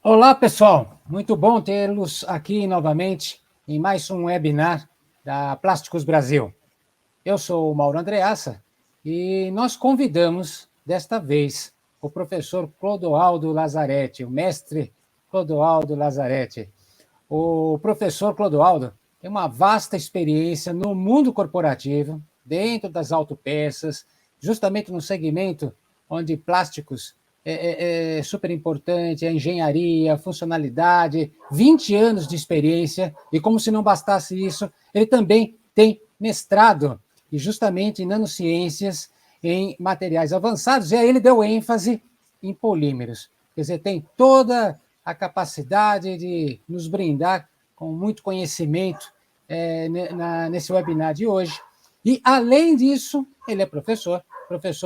Olá, pessoal. Muito bom tê-los aqui novamente em mais um webinar da Plásticos Brasil. Eu sou o Mauro Andreassa e nós convidamos, desta vez, o professor Clodoaldo Lazzaretti, o mestre Clodoaldo Lazzaretti. O professor Clodoaldo tem uma vasta experiência no mundo corporativo, dentro das autopeças, justamente no segmento onde plásticos é super importante, a engenharia, a funcionalidade, 20 anos de experiência, e como se não bastasse isso, ele também tem mestrado, e justamente em nanociências, em materiais avançados, e aí ele deu ênfase em polímeros. Quer dizer, tem toda a capacidade de nos brindar com muito conhecimento nesse webinar de hoje. E, além disso, ele é professor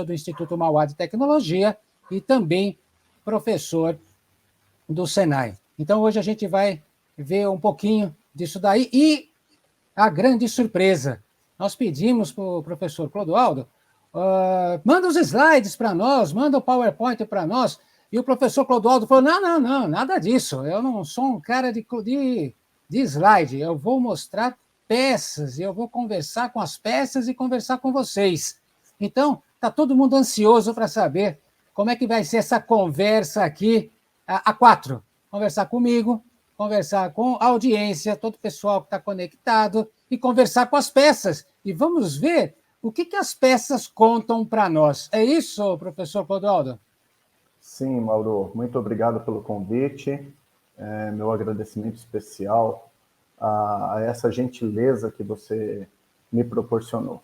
do Instituto Mauá de Tecnologia e também professor do Senai. Então, hoje a gente vai ver um pouquinho disso daí. E a grande surpresa, nós pedimos para o professor Clodoaldo, manda os slides para nós, manda o PowerPoint para nós, e o professor Clodoaldo falou, não, nada disso, eu não sou um cara de slide, eu vou mostrar peças, eu vou conversar com as peças e conversar com vocês. Então, está todo mundo ansioso para saber como é que vai ser essa conversa aqui a quatro. Conversar comigo, conversar com a audiência, todo o pessoal que está conectado, e conversar com as peças. E vamos ver o que as peças contam para nós. É isso, professor Clodoaldo? Sim, Mauro, muito obrigado pelo convite. Meu agradecimento especial a essa gentileza que você me proporcionou.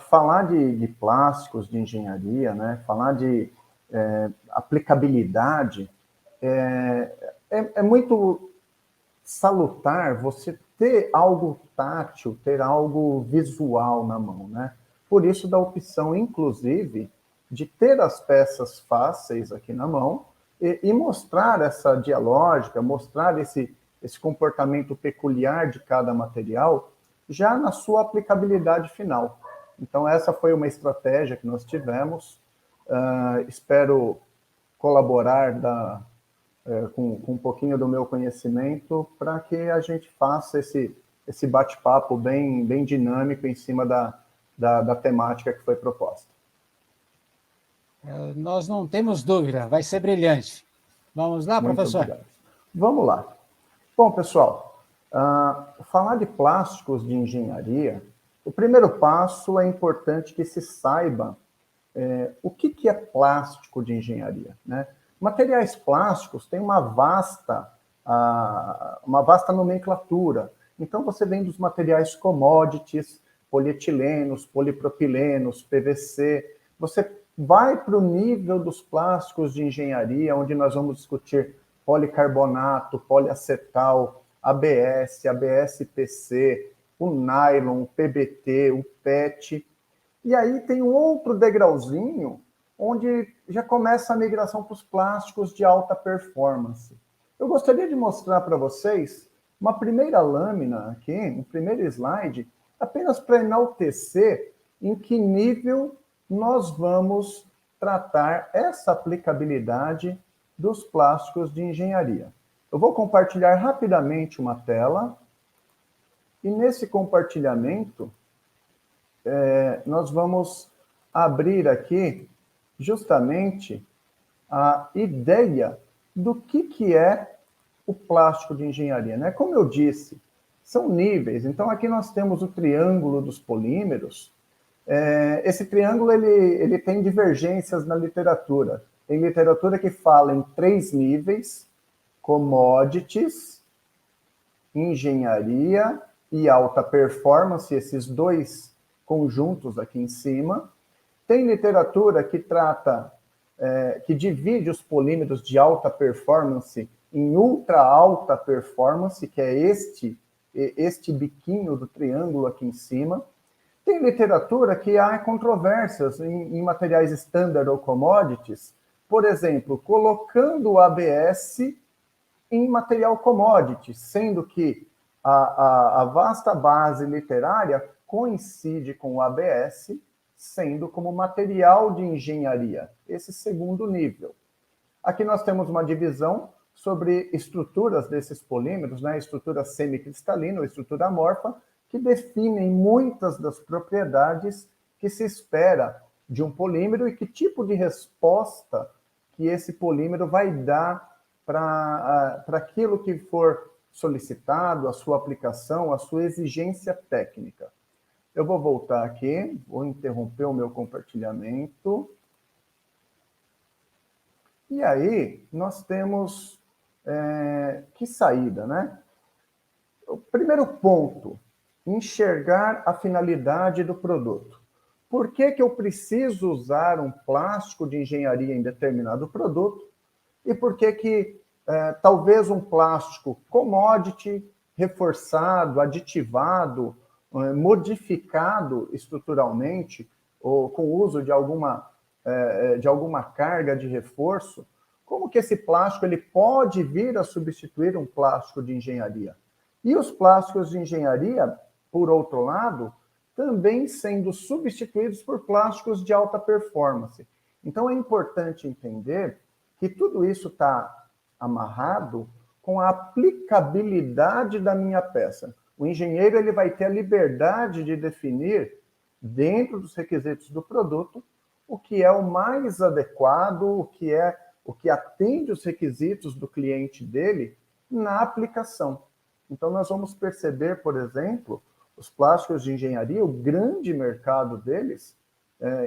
Falar de plásticos, de engenharia, né? Falar de aplicabilidade, é muito salutar você ter algo tátil, ter algo visual na mão, né? Por isso da opção, inclusive, de ter as peças fáceis aqui na mão e mostrar essa dialógica, mostrar esse comportamento peculiar de cada material já na sua aplicabilidade final. Então, essa foi uma estratégia que nós tivemos. Espero colaborar com um pouquinho do meu conhecimento para que a gente faça esse bate-papo bem dinâmico em cima da temática que foi proposta. Nós não temos dúvida, vai ser brilhante. Vamos lá, Muito professor? Obrigado. Vamos lá. Bom, pessoal, falar de plásticos de engenharia, o primeiro passo é importante que se saiba o que é plástico de engenharia, né? Materiais plásticos têm uma vasta nomenclatura. Então, você vem dos materiais commodities, polietilenos, polipropilenos, PVC. Você vai para o nível dos plásticos de engenharia, onde nós vamos discutir policarbonato, poliacetal, ABS, ABS-PC, o nylon, o PBT, o PET. E aí tem um outro degrauzinho, onde já começa a migração para os plásticos de alta performance. Eu gostaria de mostrar para vocês uma primeira lâmina aqui, um primeiro slide, apenas para enaltecer em que nível nós vamos tratar essa aplicabilidade dos plásticos de engenharia. Eu vou compartilhar rapidamente uma tela, e nesse compartilhamento, nós vamos abrir aqui justamente a ideia do que é o plástico de engenharia, né? Como eu disse, são níveis. Então, aqui nós temos o triângulo dos polímeros. Esse triângulo ele tem divergências na literatura. Tem literatura que fala em 3 níveis: commodities, engenharia e alta performance, esses 2 conjuntos aqui em cima. Tem literatura que trata, que divide os polímeros de alta performance em ultra alta performance, que é este biquinho do triângulo aqui em cima. Tem literatura que há controvérsias em materiais standard ou commodities, por exemplo, colocando o ABS em material commodity, sendo que a vasta base literária coincide com o ABS, sendo como material de engenharia, esse segundo nível. Aqui nós temos uma divisão sobre estruturas desses polímeros, né, estrutura semicristalina ou estrutura amorfa, que definem muitas das propriedades que se espera de um polímero e que tipo de resposta que esse polímero vai dar para aquilo que for solicitado, a sua aplicação, a sua exigência técnica. Eu vou voltar aqui, vou interromper o meu compartilhamento. E aí, nós temos que saída, né? O primeiro ponto, enxergar a finalidade do produto. Por que que eu preciso usar um plástico de engenharia em determinado produto? E por que que talvez um plástico commodity, reforçado, aditivado, modificado estruturalmente, ou com o uso de alguma carga de reforço, como que esse plástico ele pode vir a substituir um plástico de engenharia? E os plásticos de engenharia, por outro lado, também sendo substituídos por plásticos de alta performance. Então é importante entender que tudo isso está amarrado com a aplicabilidade da minha peça. O engenheiro ele vai ter a liberdade de definir, dentro dos requisitos do produto, o que é o mais adequado, o que atende os requisitos do cliente dele na aplicação. Então, nós vamos perceber, por exemplo, os plásticos de engenharia, o grande mercado deles,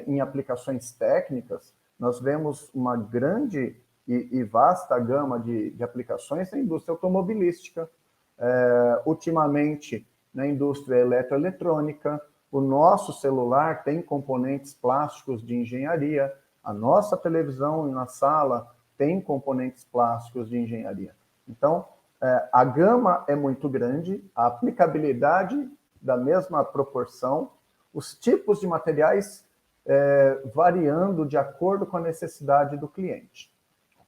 em aplicações técnicas, nós vemos uma grande e vasta gama de aplicações na indústria automobilística, ultimamente na indústria eletroeletrônica. O nosso celular tem componentes plásticos de engenharia, a nossa televisão na sala tem componentes plásticos de engenharia. Então, a gama é muito grande, a aplicabilidade da mesma proporção, os tipos de materiais variando de acordo com a necessidade do cliente.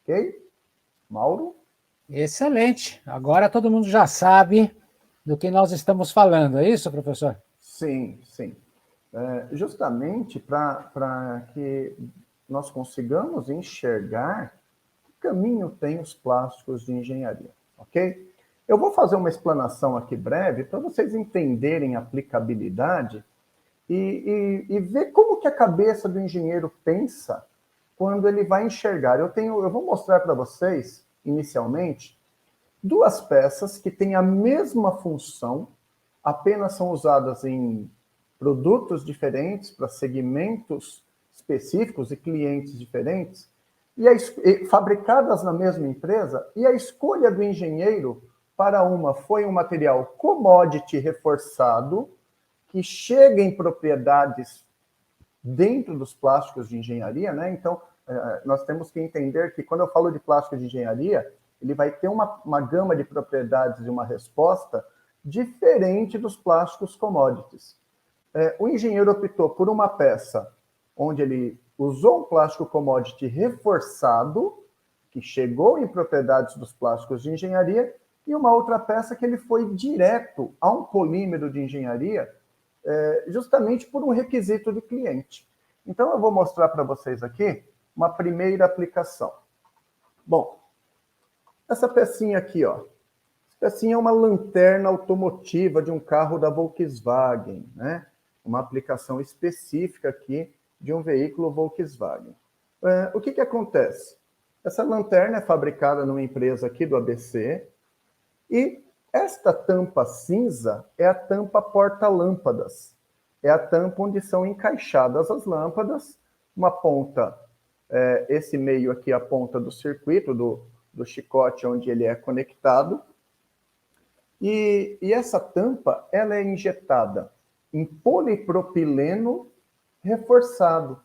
Ok? Mauro? Excelente. Agora todo mundo já sabe do que nós estamos falando, é isso, professor? Sim, sim. Justamente para que nós consigamos enxergar que caminho tem os plásticos de engenharia, ok? Eu vou fazer uma explanação aqui breve para vocês entenderem a aplicabilidade e ver como que a cabeça do engenheiro pensa quando ele vai enxergar. Eu vou mostrar para vocês, inicialmente, duas peças que têm a mesma função, apenas são usadas em produtos diferentes, para segmentos específicos e clientes diferentes, e fabricadas na mesma empresa, e a escolha do engenheiro para uma foi um material commodity reforçado, que chega em propriedades dentro dos plásticos de engenharia, né? Então, nós temos que entender que quando eu falo de plástico de engenharia, ele vai ter uma gama de propriedades e uma resposta diferente dos plásticos commodities. O engenheiro optou por uma peça onde ele usou um plástico commodity reforçado, que chegou em propriedades dos plásticos de engenharia, e uma outra peça que ele foi direto a um polímero de engenharia, justamente por um requisito do cliente. Então, eu vou mostrar para vocês aqui uma primeira aplicação. Bom, essa pecinha aqui, ó. Essa pecinha é uma lanterna automotiva de um carro da Volkswagen, né? Uma aplicação específica aqui de um veículo Volkswagen. O que acontece? Essa lanterna é fabricada numa empresa aqui do ABC e esta tampa cinza é a tampa porta-lâmpadas. É a tampa onde são encaixadas as lâmpadas. Uma ponta, esse meio aqui é a ponta do circuito, do chicote onde ele é conectado. E essa tampa, ela é injetada em polipropileno reforçado,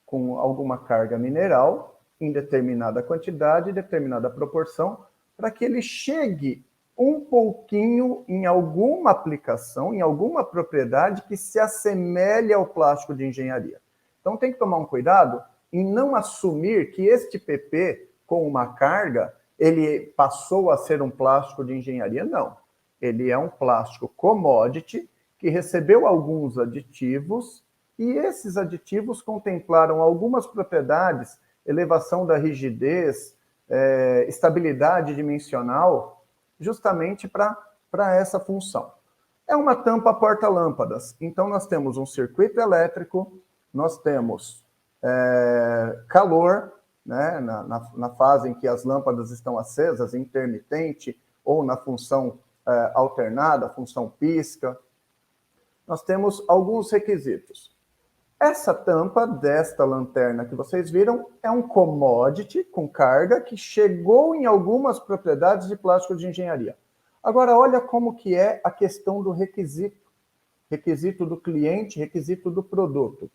com alguma carga mineral, em determinada quantidade, determinada proporção, para que ele chegue um pouquinho em alguma aplicação, em alguma propriedade que se assemelhe ao plástico de engenharia. Então tem que tomar um cuidado em não assumir que este PP, com uma carga, ele passou a ser um plástico de engenharia. Não. Ele é um plástico commodity que recebeu alguns aditivos e esses aditivos contemplaram algumas propriedades, elevação da rigidez, estabilidade dimensional justamente para essa função. É uma tampa porta-lâmpadas. Então, nós temos um circuito elétrico, nós temos calor, né, na fase em que as lâmpadas estão acesas, intermitente, ou na função alternada, função pisca. Nós temos alguns requisitos. Essa tampa desta lanterna que vocês viram é um commodity com carga que chegou em algumas propriedades de plástico de engenharia. Agora, olha como que é a questão do requisito. Requisito do cliente, requisito do produto.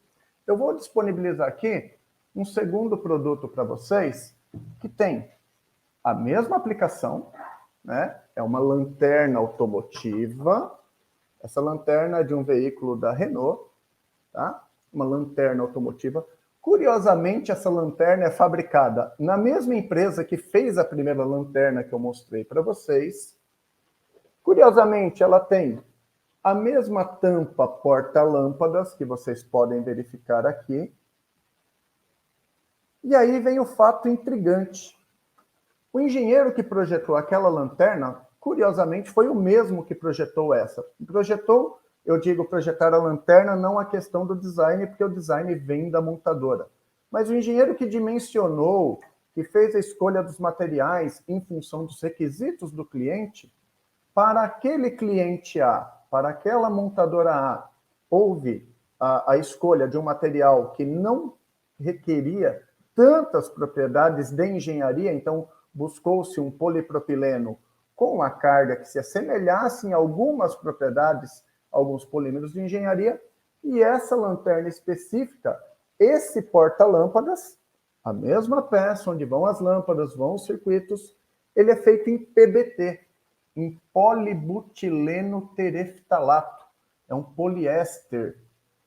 Eu vou disponibilizar aqui um segundo produto para vocês que tem a mesma aplicação, né? É uma lanterna automotiva. Essa lanterna é de um veículo da Renault, tá? Uma lanterna automotiva. Curiosamente, essa lanterna é fabricada na mesma empresa que fez a primeira lanterna que eu mostrei para vocês. Curiosamente, ela tem a mesma tampa porta-lâmpadas, que vocês podem verificar aqui. E aí vem o fato intrigante. O engenheiro que projetou aquela lanterna, curiosamente, foi o mesmo que projetou essa. Projetou, eu digo projetar a lanterna, não a questão do design, porque o design vem da montadora. Mas o engenheiro que dimensionou, que fez a escolha dos materiais em função dos requisitos do cliente, para aquele cliente A, para aquela montadora A, houve a escolha de um material que não requeria tantas propriedades de engenharia, então buscou-se um polipropileno com a carga que se assemelhasse em algumas propriedades, alguns polímeros de engenharia, e essa lanterna específica, esse porta-lâmpadas, a mesma peça onde vão as lâmpadas, vão os circuitos, ele é feito em PBT, em polibutileno tereftalato, é um poliéster.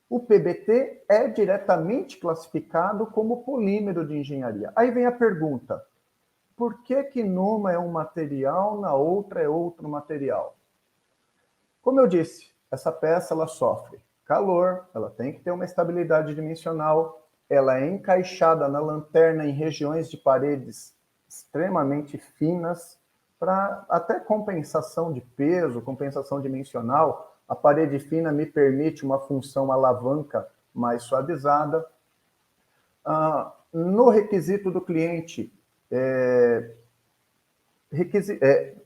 O PBT é diretamente classificado como polímero de engenharia. Aí vem a pergunta, por que numa é um material, na outra é outro material? Como eu disse, essa peça ela sofre calor, ela tem que ter uma estabilidade dimensional, ela é encaixada na lanterna em regiões de paredes extremamente finas, para até compensação de peso, compensação dimensional. A parede fina me permite uma função alavanca mais suavizada. No requisito do cliente,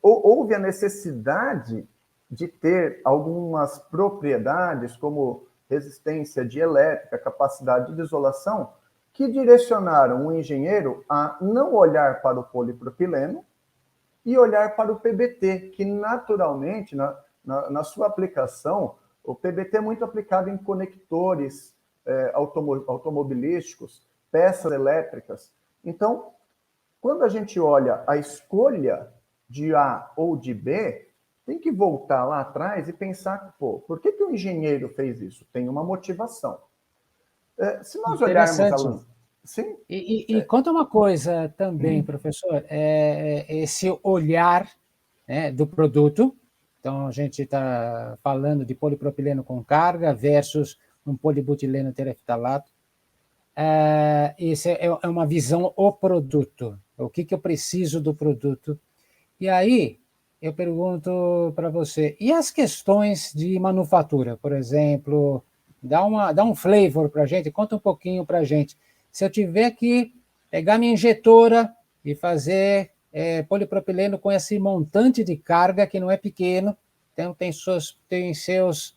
houve a necessidade de ter algumas propriedades, como resistência dielétrica, capacidade de isolação, que direcionaram o engenheiro a não olhar para o polipropileno e olhar para o PBT, que naturalmente, na sua aplicação, o PBT é muito aplicado em conectores automobilísticos, peças elétricas. Então, quando a gente olha a escolha de A ou de B, tem que voltar lá atrás e pensar, pô, por que o engenheiro fez isso? Tem uma motivação. Se nós olharmos a... Sim? E conta uma coisa também, professor, esse olhar, né, do produto. Então, a gente está falando de polipropileno com carga versus um polibutileno tereftalato. Isso é uma visão o produto. O que eu preciso do produto? E aí, eu pergunto para você, e as questões de manufatura, por exemplo, dá um flavor para a gente, conta um pouquinho para a gente. Se eu tiver que pegar minha injetora e fazer polipropileno com esse montante de carga, que não é pequeno, então tem seus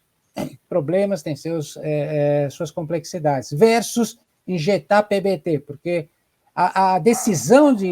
problemas, tem suas complexidades, versus injetar PBT, porque a decisão de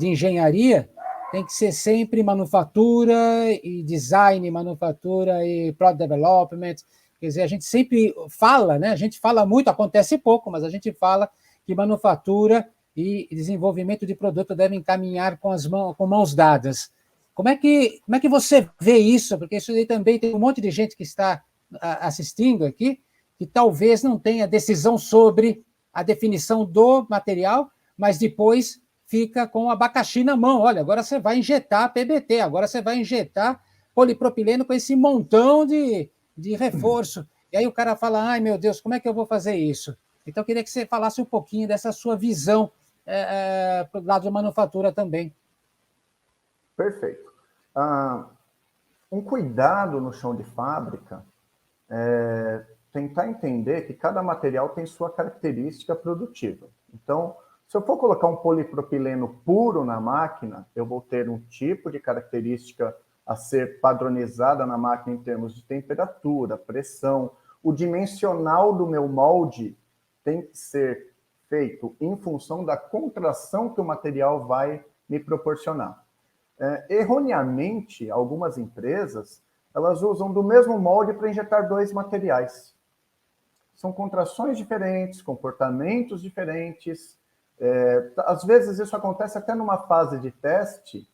engenharia tem que ser sempre manufatura e design, manufatura e product development. Quer dizer, a gente sempre fala, né? A gente fala muito, acontece pouco, mas a gente fala que manufatura e desenvolvimento de produto devem caminhar com mãos dadas. Como é que você vê isso? Porque isso aí também tem um monte de gente que está assistindo aqui, que talvez não tenha decisão sobre a definição do material, mas depois fica com o abacaxi na mão. Olha, agora você vai injetar PBT, agora você vai injetar polipropileno com esse montão de reforço. E aí o cara fala, ai meu Deus, como é que eu vou fazer isso? Então eu queria que você falasse um pouquinho dessa sua visão para o lado da manufatura também. Perfeito. Um cuidado no chão de fábrica é tentar entender que cada material tem sua característica produtiva. Então, se eu for colocar um polipropileno puro na máquina, eu vou ter um tipo de característica a ser padronizada na máquina em termos de temperatura, pressão. O dimensional do meu molde tem que ser feito em função da contração que o material vai me proporcionar. Erroneamente, algumas empresas, elas usam do mesmo molde para injetar dois materiais. São contrações diferentes, comportamentos diferentes. Às vezes isso acontece até numa fase de teste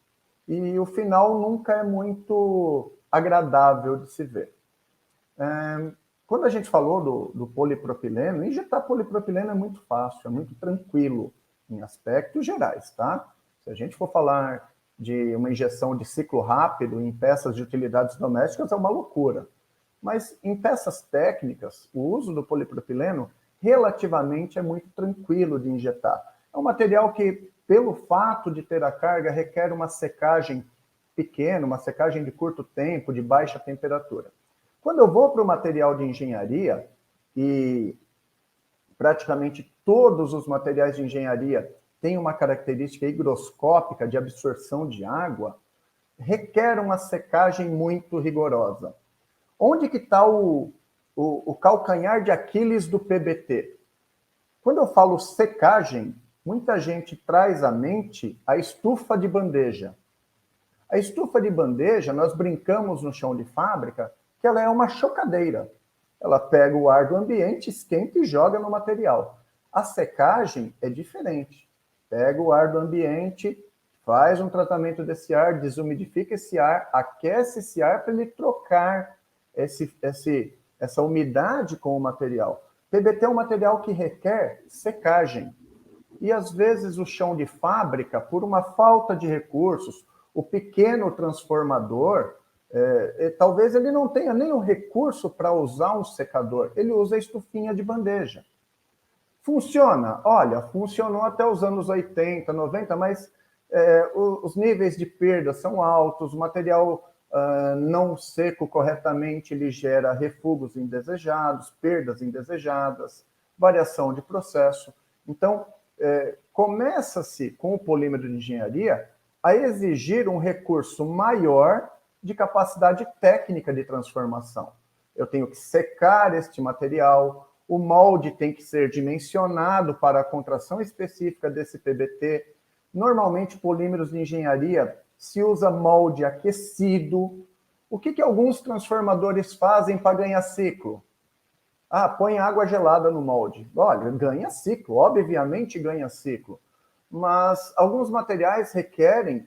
e o final nunca é muito agradável de se ver. Quando a gente falou do polipropileno, injetar polipropileno é muito fácil, é muito tranquilo em aspectos gerais, tá? Se a gente for falar de uma injeção de ciclo rápido em peças de utilidades domésticas, é uma loucura. Mas em peças técnicas, o uso do polipropileno relativamente é muito tranquilo de injetar. É um material que, pelo fato de ter a carga, requer uma secagem pequena, uma secagem de curto tempo, de baixa temperatura. Quando eu vou para o material de engenharia, e praticamente todos os materiais de engenharia têm uma característica higroscópica de absorção de água, requer uma secagem muito rigorosa. Onde que está o calcanhar de Aquiles do PBT? Quando eu falo secagem, muita gente traz à mente a estufa de bandeja. A estufa de bandeja, nós brincamos no chão de fábrica, que ela é uma chocadeira. Ela pega o ar do ambiente, esquenta e joga no material. A secagem é diferente. Pega o ar do ambiente, faz um tratamento desse ar, desumidifica esse ar, aquece esse ar para ele trocar essa umidade com o material. PBT é um material que requer secagem. E, às vezes, o chão de fábrica, por uma falta de recursos, o pequeno transformador, talvez ele não tenha nem o recurso para usar um secador, ele usa a estufinha de bandeja. Funciona? Olha, funcionou até os anos 80, 90, mas os níveis de perda são altos, o material não seco corretamente, ele gera refugos indesejados, perdas indesejadas, variação de processo. Então, começa-se com o polímero de engenharia a exigir um recurso maior de capacidade técnica de transformação. Eu tenho que secar este material, o molde tem que ser dimensionado para a contração específica desse PBT. Normalmente, polímeros de engenharia se usa molde aquecido. O que alguns transformadores fazem para ganhar ciclo? Põe água gelada no molde. Olha, ganha ciclo, obviamente ganha ciclo. Mas alguns materiais requerem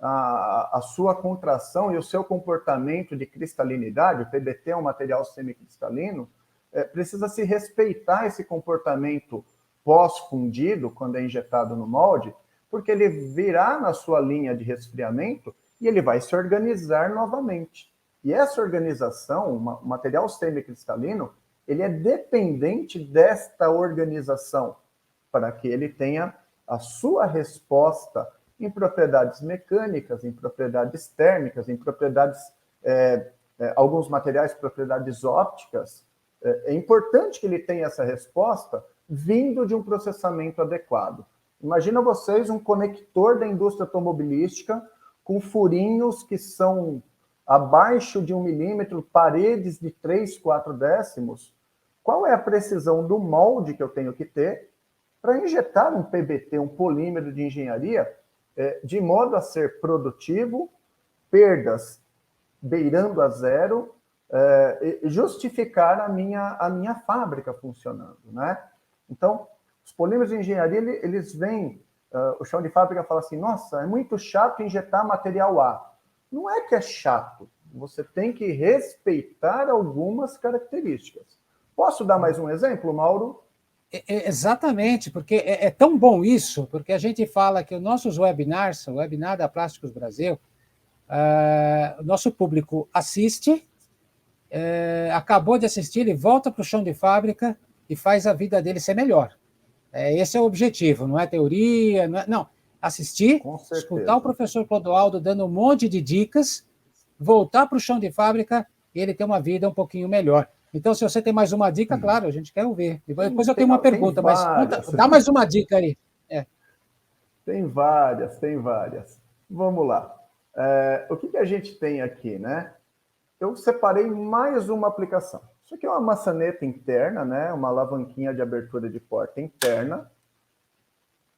a sua contração e o seu comportamento de cristalinidade. O PBT é um material semicristalino, precisa se respeitar esse comportamento pós-fundido, quando é injetado no molde, porque ele virá na sua linha de resfriamento e ele vai se organizar novamente. E essa organização, o material semicristalino, ele é dependente desta organização para que ele tenha a sua resposta em propriedades mecânicas, em propriedades térmicas, em propriedades, alguns materiais, propriedades ópticas. É importante que ele tenha essa resposta vindo de um processamento adequado. Imagina vocês um conector da indústria automobilística com furinhos que são abaixo de 1 milímetro, paredes de 3, 4 décimos. Qual é a precisão do molde que eu tenho que ter para injetar um PBT, um polímero de engenharia, de modo a ser produtivo, perdas beirando a zero, justificar a minha fábrica funcionando, né? Então, os polímeros de engenharia, eles vêm, o chão de fábrica fala assim, nossa, é muito chato injetar material A. Não é que é chato, você tem que respeitar algumas características. Posso dar mais um exemplo, Mauro? Exatamente, porque é tão bom isso, porque a gente fala que os nossos webinars, o webinar da Plásticos Brasil, o nosso público assiste, acabou de assistir, ele volta para o chão de fábrica e faz a vida dele ser melhor. Esse é o objetivo, não é teoria, não. Assistir, escutar o professor Clodoaldo dando um monte de dicas, voltar para o chão de fábrica e ele ter uma vida um pouquinho melhor. Então, se você tem mais uma dica, claro, a gente quer ouvir. Depois eu tenho uma pergunta, mas dá mais uma dica aí. Tem várias. Vamos lá. O que a gente tem aqui, né? Eu separei mais uma aplicação. Isso aqui é uma maçaneta interna, né? Uma alavanquinha de abertura de porta interna,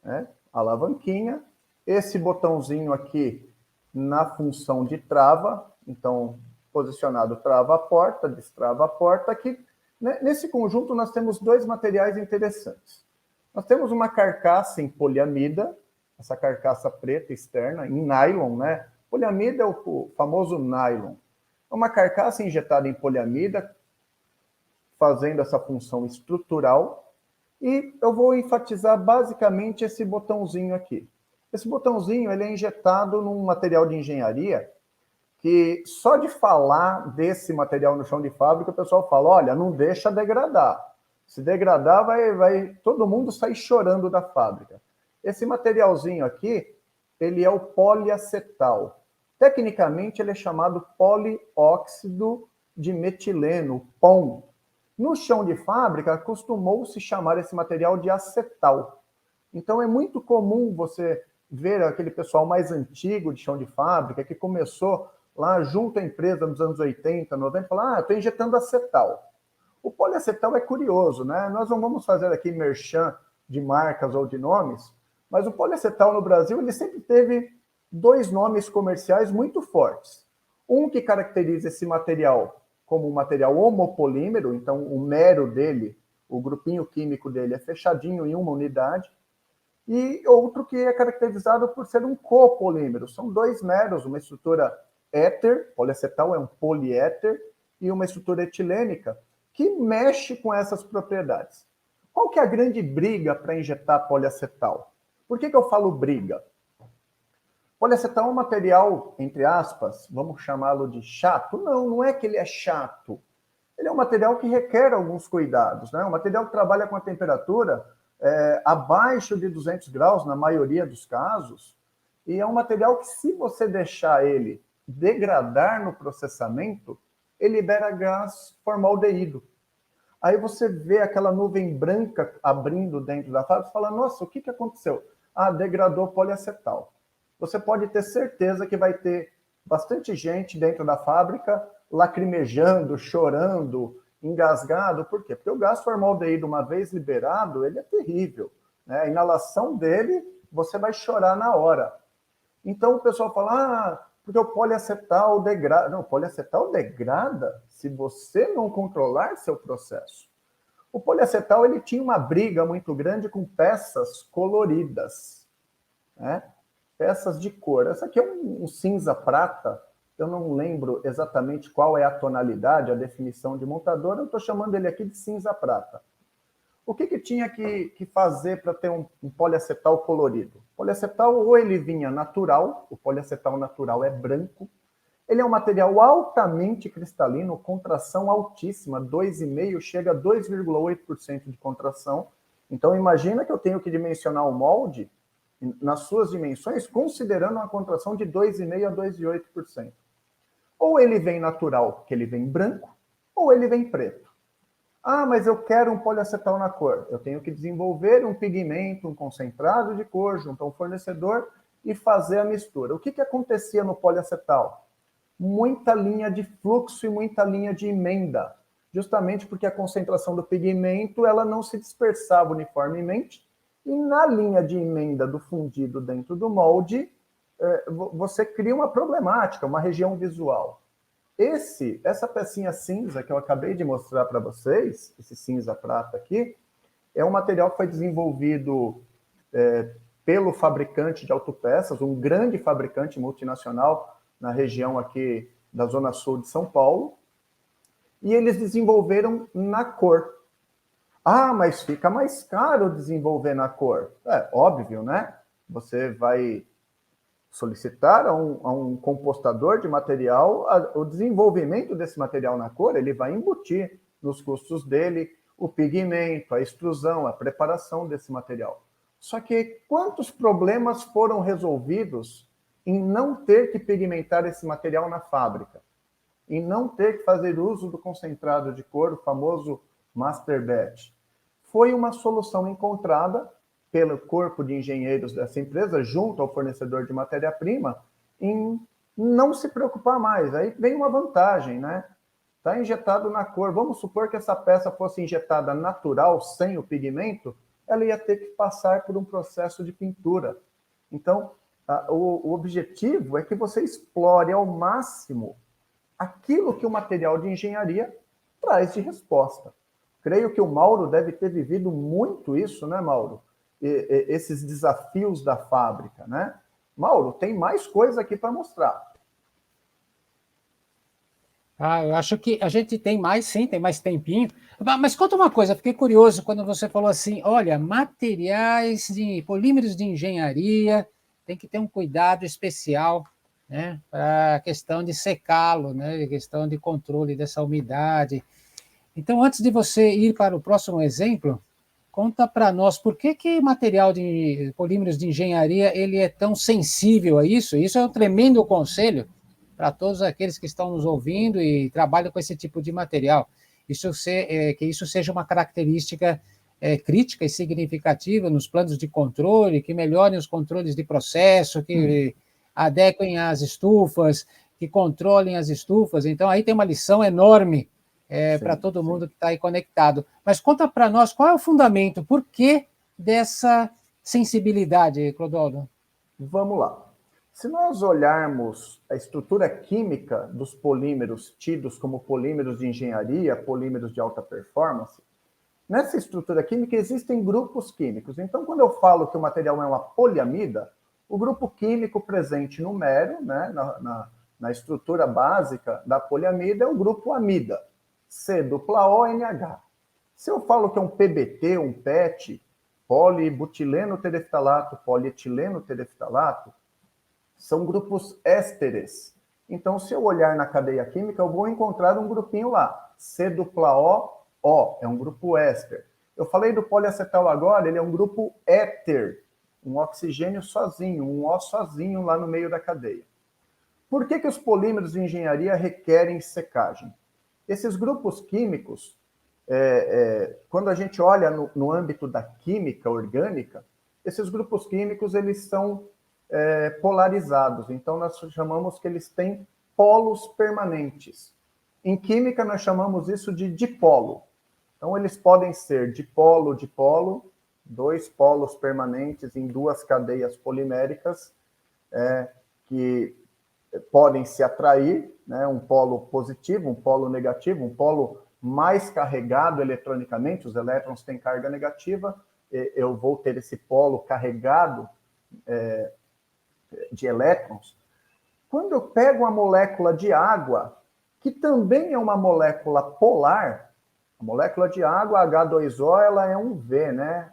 né? Alavanquinha. Esse botãozinho aqui na função de trava. Então, posicionado trava a porta, destrava a porta. Aqui, né? Nesse conjunto, nós temos dois materiais interessantes. Nós temos uma carcaça em poliamida, essa carcaça preta externa, em nylon, né? Poliamida é o famoso nylon. É uma carcaça injetada em poliamida, fazendo essa função estrutural. E eu vou enfatizar basicamente esse botãozinho aqui. Esse botãozinho ele é injetado num material de engenharia que só de falar desse material no chão de fábrica, o pessoal fala, olha, não deixa degradar. Se degradar, vai todo mundo sair chorando da fábrica. Esse materialzinho aqui, ele é o poliacetal. Tecnicamente, ele é chamado polióxido de metileno, POM. No chão de fábrica, costumou-se chamar esse material de acetal. Então, é muito comum você ver aquele pessoal mais antigo de chão de fábrica, que começou lá junto à empresa nos anos 80, 90, falar, estou injetando acetal. O poliacetal é curioso, né? Nós não vamos fazer aqui merchan de marcas ou de nomes, mas o poliacetal no Brasil ele sempre teve dois nomes comerciais muito fortes. Um que caracteriza esse material como um material homopolímero, então o mero dele, o grupinho químico dele é fechadinho em uma unidade, e outro que é caracterizado por ser um copolímero. São dois meros, uma estrutura éter, poliacetal é um poliéter, e uma estrutura etilênica, que mexe com essas propriedades. Qual que é a grande briga para injetar poliacetal? Por que eu falo briga? Poliacetal é um material, entre aspas, vamos chamá-lo de chato? Não é que ele é chato. Ele é um material que requer alguns cuidados, né? Um material que trabalha com a temperatura abaixo de 200 graus, na maioria dos casos, e é um material que, se você deixar ele degradar no processamento, ele libera gás formaldeído. Aí você vê aquela nuvem branca abrindo dentro da fábrica e fala, nossa, o que aconteceu? Degradou poliacetal. Você pode ter certeza que vai ter bastante gente dentro da fábrica lacrimejando, chorando, engasgado. Por quê? Porque o gás formaldeído, uma vez liberado, ele é terrível, né? A inalação dele, você vai chorar na hora. Então o pessoal fala, porque o poliacetal degrada. Não, o poliacetal degrada se você não controlar seu processo. O poliacetal ele tinha uma briga muito grande com peças coloridas, né? Peças de cor. Essa aqui é um cinza prata, eu não lembro exatamente qual é a tonalidade, a definição de montadora, eu estou chamando ele aqui de cinza prata. O que tinha que fazer para ter um poliacetal colorido? O poliacetal ou ele vinha natural, o poliacetal natural é branco, ele é um material altamente cristalino, contração altíssima, 2,5%, chega a 2,8% de contração. Então imagina que eu tenho que dimensionar o molde nas suas dimensões, considerando uma contração de 2,5% a 2,8%. Ou ele vem natural, que ele vem branco, ou ele vem preto. Mas eu quero um poliacetal na cor. Eu tenho que desenvolver um pigmento, um concentrado de cor, junto a um fornecedor e fazer a mistura. O que acontecia no poliacetal? Muita linha de fluxo e muita linha de emenda, justamente porque a concentração do pigmento ela não se dispersava uniformemente, e na linha de emenda do fundido dentro do molde, você cria uma problemática, uma região visual. Essa pecinha cinza que eu acabei de mostrar para vocês, esse cinza prata aqui, é um material que foi desenvolvido pelo fabricante de autopeças, um grande fabricante multinacional na região aqui da Zona Sul de São Paulo, e eles desenvolveram na cor. Mas fica mais caro desenvolver na cor. Óbvio, né? Você vai solicitar a um compostador de material, o desenvolvimento desse material na cor, ele vai embutir nos custos dele, o pigmento, a extrusão, a preparação desse material. Só que quantos problemas foram resolvidos em não ter que pigmentar esse material na fábrica? Em não ter que fazer uso do concentrado de cor, o famoso master batch? Foi uma solução encontrada pelo corpo de engenheiros dessa empresa, junto ao fornecedor de matéria-prima, em não se preocupar mais. Aí vem uma vantagem, né? Está injetado na cor. Vamos supor que essa peça fosse injetada natural, sem o pigmento, ela ia ter que passar por um processo de pintura. Então, o objetivo é que você explore ao máximo aquilo que o material de engenharia traz de resposta. Creio que o Mauro deve ter vivido muito isso, né, Mauro? Esses desafios da fábrica, né? Mauro, tem mais coisa aqui para mostrar. Eu acho que a gente tem mais, sim, tem mais tempinho. Mas conta uma coisa, fiquei curioso quando você falou assim, olha, materiais de polímeros de engenharia, tem que ter um cuidado especial, né, para a questão de secá-lo, né, a questão de controle dessa umidade. Então, antes de você ir para o próximo exemplo, conta para nós por que material de polímeros de engenharia ele é tão sensível a isso? Isso é um tremendo conselho para todos aqueles que estão nos ouvindo e trabalham com esse tipo de material. Que isso seja uma característica crítica e significativa nos planos de controle, que melhorem os controles de processo, que adequem as estufas, que controlem as estufas. Então, aí tem uma lição enorme para todo mundo que está aí conectado. Mas conta para nós qual é o fundamento, por que dessa sensibilidade, Clodoaldo? Vamos lá. Se nós olharmos a estrutura química dos polímeros tidos como polímeros de engenharia, polímeros de alta performance, nessa estrutura química existem grupos químicos. Então, quando eu falo que o material é uma poliamida, o grupo químico presente no mero, né, na estrutura básica da poliamida, é o grupo amida, C-ONH. Se eu falo que é um PBT, um PET, polibutileno tereftalato, polietileno tereftalato, são grupos ésteres. Então, se eu olhar na cadeia química, eu vou encontrar um grupinho lá, C-O, é um grupo éster. Eu falei do poliacetal agora, ele é um grupo éter, um oxigênio sozinho, um O sozinho lá no meio da cadeia. Por que os polímeros de engenharia requerem secagem? Esses grupos químicos, quando a gente olha no âmbito da química orgânica, esses grupos químicos eles são polarizados. Então, nós chamamos que eles têm polos permanentes. Em química, nós chamamos isso de dipolo. Então, eles podem ser dipolo, dois polos permanentes em duas cadeias poliméricas que podem se atrair, né, um polo positivo, um polo negativo, um polo mais carregado eletronicamente, os elétrons têm carga negativa, eu vou ter esse polo carregado de elétrons. Quando eu pego uma molécula de água, que também é uma molécula polar, a molécula de água, H2O, ela é um V, né?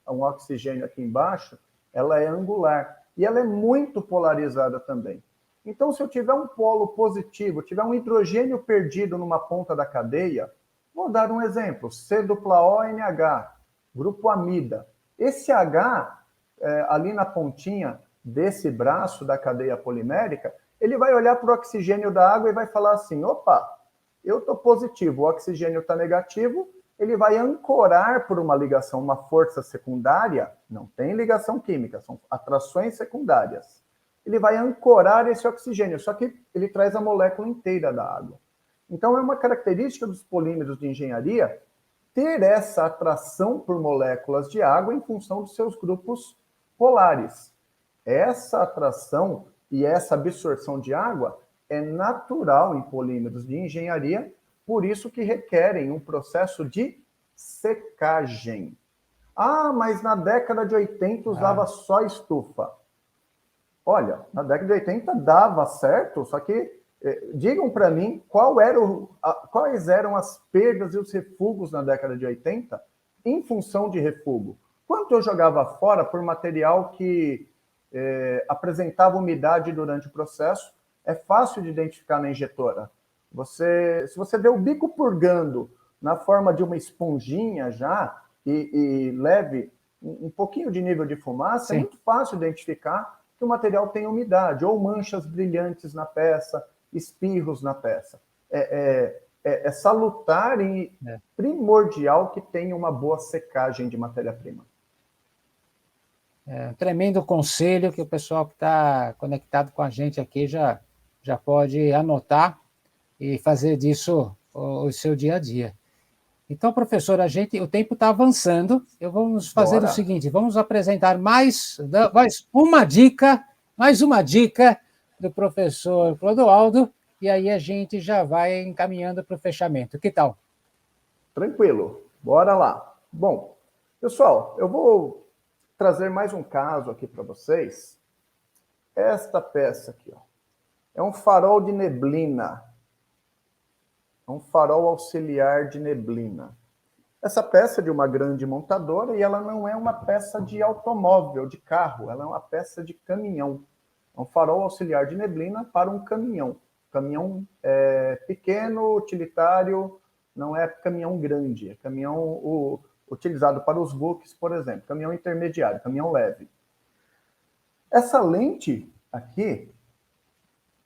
um oxigênio aqui embaixo, ela é angular. E ela é muito polarizada também. Então, se eu tiver um polo positivo, tiver um hidrogênio perdido numa ponta da cadeia, vou dar um exemplo, C-ONH, grupo amida. Esse H, ali na pontinha desse braço da cadeia polimérica, ele vai olhar para o oxigênio da água e vai falar assim, opa, eu estou positivo, o oxigênio está negativo, ele vai ancorar por uma ligação, uma força secundária, não tem ligação química, são atrações secundárias. Ele vai ancorar esse oxigênio, só que ele traz a molécula inteira da água. Então, é uma característica dos polímeros de engenharia ter essa atração por moléculas de água em função dos seus grupos polares. Essa atração e essa absorção de água é natural em polímeros de engenharia, por isso que requerem um processo de secagem. Ah, mas na década de 80 usava só estufa. Olha, na década de 80 dava certo, só que digam para mim quais eram as perdas e os refugos na década de 80 em função de refugo. Quanto eu jogava fora por material que apresentava umidade durante o processo, é fácil de identificar na injetora. Se você vê o bico purgando na forma de uma esponjinha já, e leve um pouquinho de nível de fumaça, Sim. é muito fácil identificar que o material tem umidade, ou manchas brilhantes na peça, espirros na peça. É salutar e primordial que tenha uma boa secagem de matéria-prima. É um tremendo conselho que o pessoal que está conectado com a gente aqui já pode anotar e fazer disso o seu dia a dia. Então, professor, o tempo está avançando. Vamos fazer o Bora. seguinte: vamos apresentar mais uma dica do professor Clodoaldo, e aí a gente já vai encaminhando para o fechamento. Que tal? Tranquilo, bora lá. Bom, pessoal, eu vou trazer mais um caso aqui para vocês. Esta peça aqui, ó, é um farol de neblina. É um farol auxiliar de neblina. Essa peça é de uma grande montadora e ela não é uma peça de automóvel, de carro, ela é uma peça de caminhão. É um farol auxiliar de neblina para um caminhão. Caminhão pequeno, utilitário, não é caminhão grande, é caminhão utilizado para os buques, por exemplo, caminhão intermediário, caminhão leve. Essa lente aqui,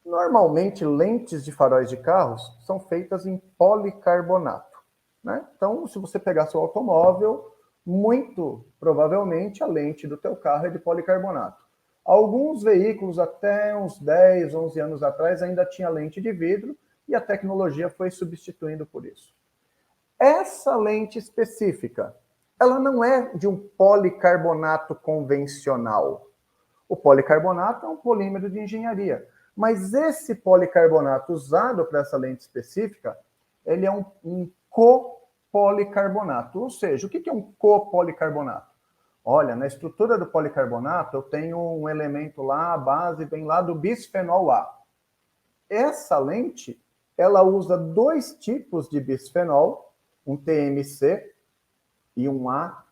normalmente lentes de faróis de carros são feitas em policarbonato, né? Então, se você pegar seu automóvel, muito provavelmente a lente do teu carro é de policarbonato. Alguns veículos, até uns 10, 11 anos atrás, ainda tinha lente de vidro e a tecnologia foi substituindo por isso. Essa lente específica, ela não é de um policarbonato convencional. O policarbonato é um polímero de engenharia, mas esse policarbonato usado para essa lente específica, ele é um copolicarbonato. Ou seja, o que é um copolicarbonato? Olha, na estrutura do policarbonato, eu tenho um elemento lá, a base vem lá do bisfenol A. Essa lente, ela usa dois tipos de bisfenol, um TMC e um A,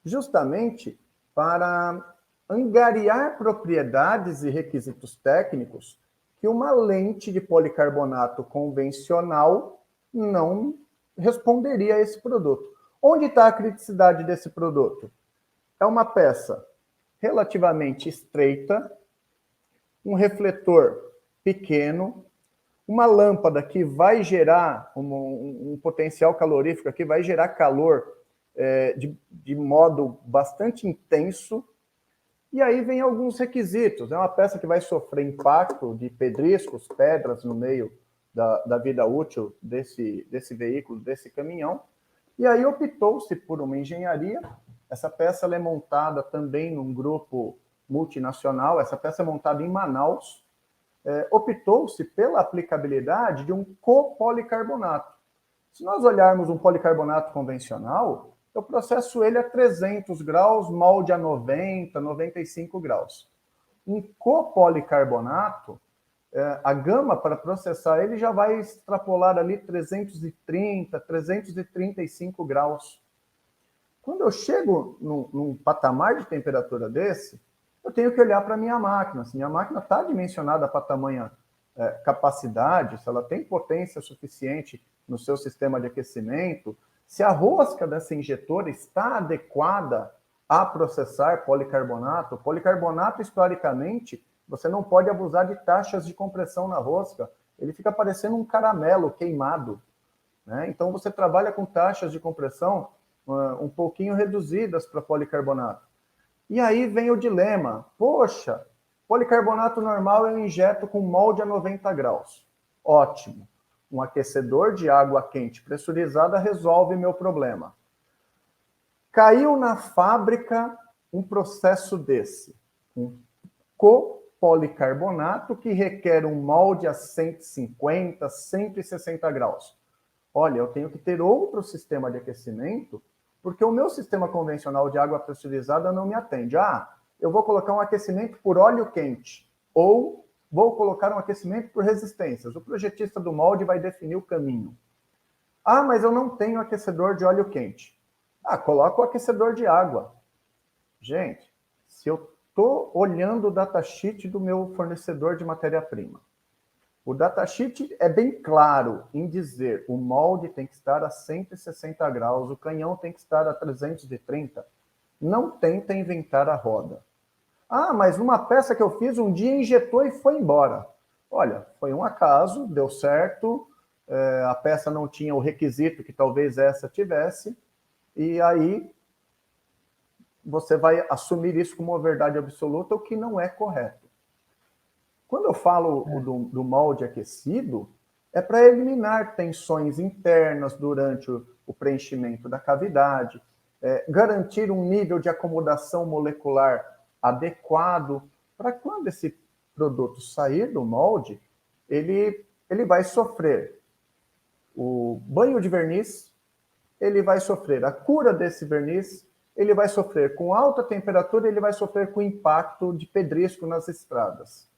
justamente para angariar propriedades e requisitos técnicos que uma lente de policarbonato convencional não responderia a esse produto. Onde está a criticidade desse produto? É uma peça relativamente estreita, um refletor pequeno, uma lâmpada que vai gerar um potencial calorífico aqui, vai gerar calor de modo bastante intenso. E aí vem alguns requisitos. É uma peça que vai sofrer impacto de pedriscos, pedras no meio da vida útil desse veículo, desse caminhão. E aí optou-se por uma engenharia. Essa peça ela é montada também num grupo multinacional. Essa peça é montada em Manaus. Optou-se pela aplicabilidade de um copolicarbonato. Se nós olharmos um policarbonato convencional, eu processo ele a 300 graus, molde a 90, 95 graus. Um copolicarbonato, a gama para processar ele já vai extrapolar ali 330, 335 graus. Quando eu chego num patamar de temperatura desse, eu tenho que olhar para a minha máquina. Se minha máquina está dimensionada para tamanha capacidade, se ela tem potência suficiente no seu sistema de aquecimento, se a rosca dessa injetora está adequada a processar policarbonato. Policarbonato, historicamente, você não pode abusar de taxas de compressão na rosca. Ele fica parecendo um caramelo queimado, né? Então, você trabalha com taxas de compressão um pouquinho reduzidas para policarbonato. E aí vem o dilema. Poxa, policarbonato normal eu injeto com molde a 90 graus. Ótimo. Um aquecedor de água quente pressurizada resolve meu problema. Caiu na fábrica um processo desse. Um copolicarbonato que requer um molde a 150, 160 graus. Olha, eu tenho que ter outro sistema de aquecimento porque o meu sistema convencional de água pressurizada não me atende. Eu vou colocar um aquecimento por óleo quente, ou vou colocar um aquecimento por resistências. O projetista do molde vai definir o caminho. Mas eu não tenho aquecedor de óleo quente. Coloca o aquecedor de água. Gente, se eu estou olhando o datasheet do meu fornecedor de matéria-prima, O datasheet é bem claro em dizer o molde tem que estar a 160 graus, o canhão tem que estar a 330. Não tenta inventar a roda. Ah, mas uma peça que eu fiz um dia injetou e foi embora. Olha, foi um acaso, deu certo, a peça não tinha o requisito que talvez essa tivesse, e aí você vai assumir isso como uma verdade absoluta, o que não é correto. Quando eu falo do molde aquecido, é para eliminar tensões internas durante o preenchimento da cavidade, garantir um nível de acomodação molecular adequado para quando esse produto sair do molde, ele vai sofrer o banho de verniz, ele vai sofrer a cura desse verniz, ele vai sofrer com alta temperatura, ele vai sofrer com impacto de pedrisco nas estradas.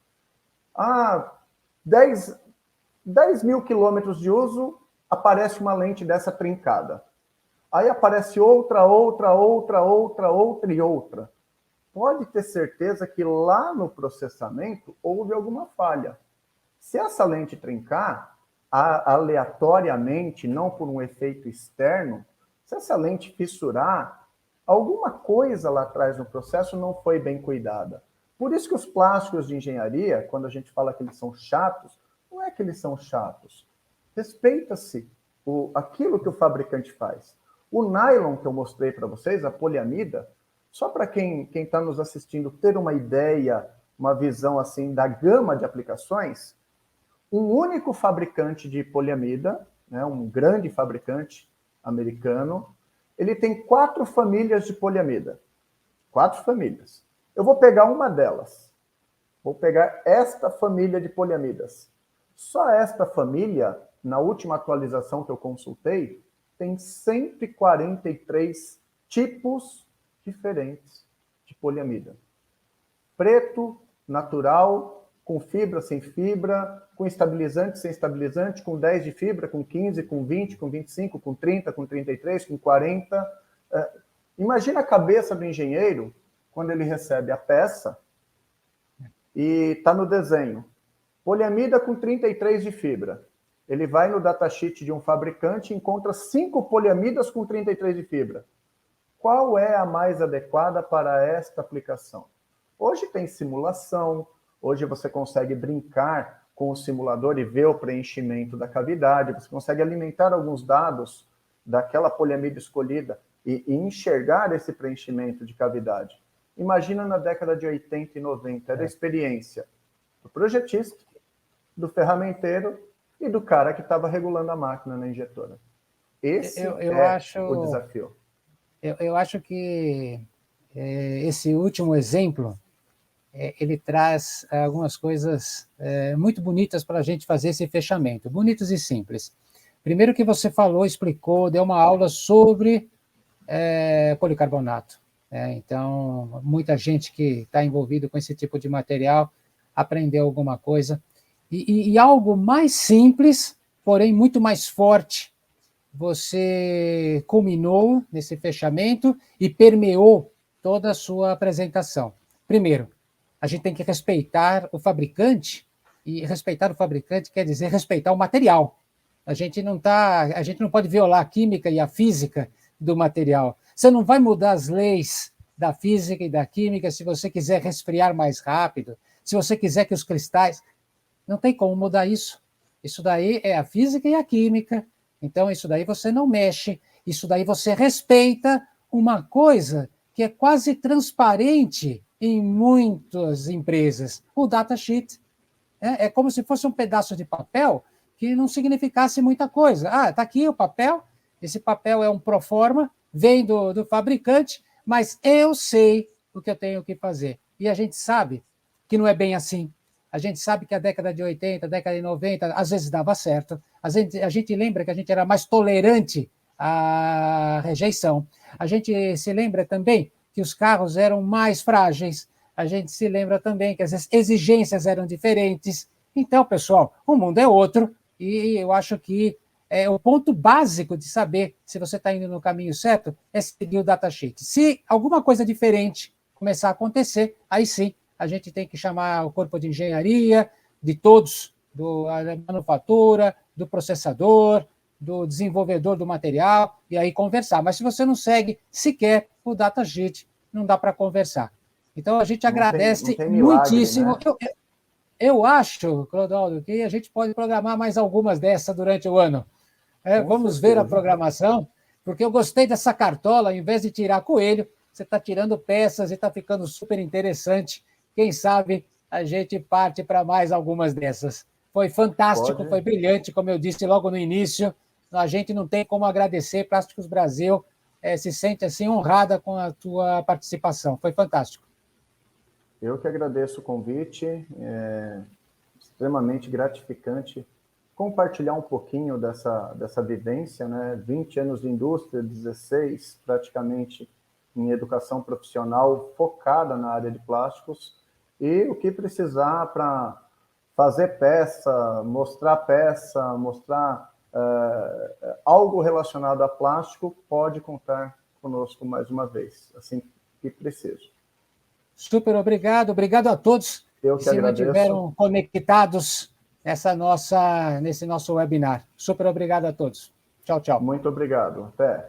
10 mil quilômetros de uso, aparece uma lente dessa trincada. Aí aparece outra e outra. Pode ter certeza que lá no processamento houve alguma falha. Se essa lente trincar, aleatoriamente, não por um efeito externo, se essa lente fissurar, alguma coisa lá atrás no processo não foi bem cuidada. Por isso que os plásticos de engenharia, quando a gente fala que eles são chatos, não é que eles são chatos. Respeita-se aquilo que o fabricante faz. O nylon que eu mostrei para vocês, a poliamida, só para quem está nos assistindo ter uma ideia, uma visão assim da gama de aplicações, um único fabricante de poliamida, né, um grande fabricante americano, ele tem 4 famílias de poliamida. 4 famílias. Eu vou pegar uma delas. Vou pegar esta família de poliamidas. Só esta família, na última atualização que eu consultei, tem 143 tipos diferentes de poliamida. Preto, natural, com fibra, sem fibra, com estabilizante, sem estabilizante, com 10 de fibra, com 15, com 20, com 25, com 30, com 33, com 40. Imagina a cabeça do engenheiro quando ele recebe a peça e está no desenho. Poliamida com 33 de fibra. Ele vai no datasheet de um fabricante e encontra 5 poliamidas com 33 de fibra. Qual é a mais adequada para esta aplicação? Hoje tem simulação, hoje você consegue brincar com o simulador e ver o preenchimento da cavidade, você consegue alimentar alguns dados daquela poliamida escolhida e enxergar esse preenchimento de cavidade. Imagina na década de 80 e 90, era a experiência do projetista, do ferramenteiro e do cara que estava regulando a máquina na injetora. Esse o desafio. Eu acho que esse último exemplo, ele traz algumas coisas muito bonitas para a gente fazer esse fechamento, bonitos e simples. Primeiro que você falou, explicou, deu uma aula sobre policarbonato. Então, muita gente que está envolvido com esse tipo de material aprendeu alguma coisa. E algo mais simples, porém muito mais forte, você culminou nesse fechamento e permeou toda a sua apresentação. Primeiro, a gente tem que respeitar o fabricante, e respeitar o fabricante quer dizer respeitar o material. A gente não pode violar a química e a física do material. Você não vai mudar as leis da física e da química se você quiser resfriar mais rápido, se você quiser que os cristais... Não tem como mudar isso. Isso daí é a física e a química. Então, isso daí você não mexe. Isso daí você respeita uma coisa que é quase transparente em muitas empresas, o datasheet. É como se fosse um pedaço de papel que não significasse muita coisa. Está aqui o papel, esse papel é um proforma, vem do fabricante, mas eu sei o que eu tenho que fazer. E a gente sabe que não é bem assim. A gente sabe que a década de 80, a década de 90, às vezes dava certo. A gente lembra que a gente era mais tolerante à rejeição. A gente se lembra também que os carros eram mais frágeis. A gente se lembra também que as exigências eram diferentes. Então, pessoal, o mundo é outro e eu acho que o ponto básico de saber se você está indo no caminho certo é seguir o datasheet. Se alguma coisa diferente começar a acontecer, aí sim, a gente tem que chamar o corpo de engenharia, de todos da manufatura, do processador, do desenvolvedor do material, e aí conversar. Mas se você não segue sequer o datasheet, não dá para conversar. Então, a gente agradece não tem milagre, muitíssimo. Né? Eu acho, Clodoaldo, que a gente pode programar mais algumas dessas durante o ano. Vamos ver a programação, porque eu gostei dessa cartola, ao invés de tirar coelho, você está tirando peças e está ficando super interessante. Quem sabe a gente parte para mais algumas dessas. Foi fantástico, foi brilhante, como eu disse logo no início. A gente não tem como agradecer. Plásticos Brasil se sente assim honrada com a tua participação. Foi fantástico. Eu que agradeço o convite, extremamente gratificante compartilhar um pouquinho dessa vivência, né? 20 anos de indústria, 16 praticamente em educação profissional focada na área de plásticos, e o que precisar para fazer peça, mostrar algo relacionado a plástico, pode contar conosco mais uma vez, assim que preciso. Super obrigado a todos Eu que se agradeço. mantiveram conectados nesse nosso webinar. Super obrigado a todos. Tchau, tchau. Muito obrigado. Até.